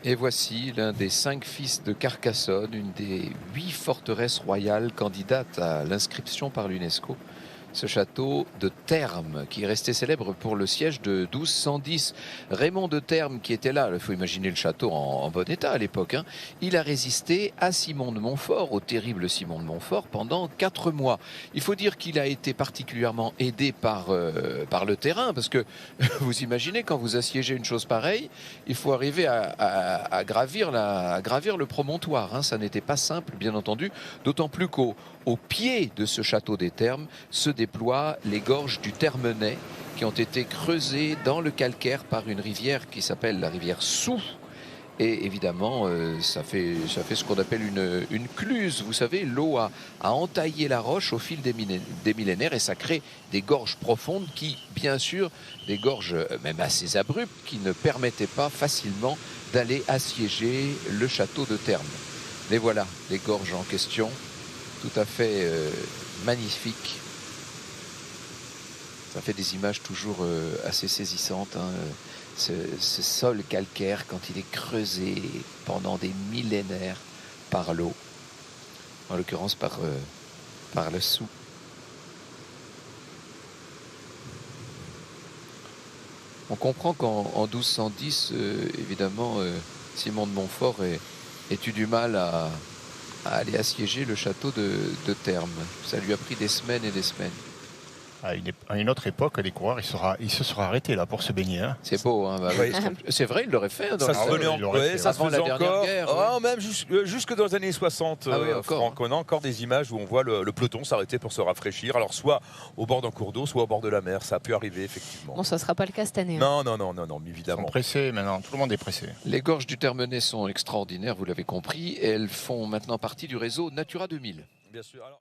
Et voici l'un des 5 fils de Carcassonne, une des 8 forteresses royales candidates à l'inscription par l'UNESCO. Ce château de Termes, qui est resté célèbre pour le siège de 1210. Raymond de Termes, qui était là, il faut imaginer le château en bon état à l'époque, hein, il a résisté à Simon de Montfort, au terrible Simon de Montfort, pendant 4 mois. Il faut dire qu'il a été particulièrement aidé par le terrain, parce que vous imaginez, quand vous assiégez une chose pareille, il faut arriver à gravir le promontoire, hein. Ça n'était pas simple, bien entendu, d'autant plus qu'au pied de ce château des Termes se déploient les gorges du Termenais, qui ont été creusées dans le calcaire par une rivière qui s'appelle la rivière Soux. Et évidemment, ça fait ce qu'on appelle une cluse. Vous savez, l'eau a entaillé la roche au fil des millénaires, et ça crée des gorges profondes qui, bien sûr, des gorges même assez abruptes, qui ne permettaient pas facilement d'aller assiéger le château de Termes. Mais voilà, les gorges en question, tout à fait magnifiques. Ça fait des images toujours assez saisissantes, hein. Ce sol calcaire, quand il est creusé pendant des millénaires par l'eau, en l'occurrence par le Soux. On comprend qu'en 1210, évidemment, Simon de Montfort ait eu du mal à aller assiéger le château de Termes. Ça lui a pris des semaines et des semaines. À une autre époque, les coureurs, ils se seraient arrêtés là pour se baigner. Hein. C'est beau, hein, bah, Oui. C'est vrai, il l'aurait fait. Hein, Ça se faisait encore. Guerre, Même jusque dans les années 60, ah oui, encore. Franck, on a encore des images où on voit le peloton s'arrêter pour se rafraîchir. Alors soit au bord d'un cours d'eau, soit au bord de la mer. Ça a pu arriver, effectivement. Bon, ça ne sera pas le cas cette année. Hein. Non, Ils évidemment. sont pressés maintenant, tout le monde est pressé. Les gorges du Termenais sont extraordinaires, vous l'avez compris, et elles font maintenant partie du réseau Natura 2000. Bien sûr. Alors...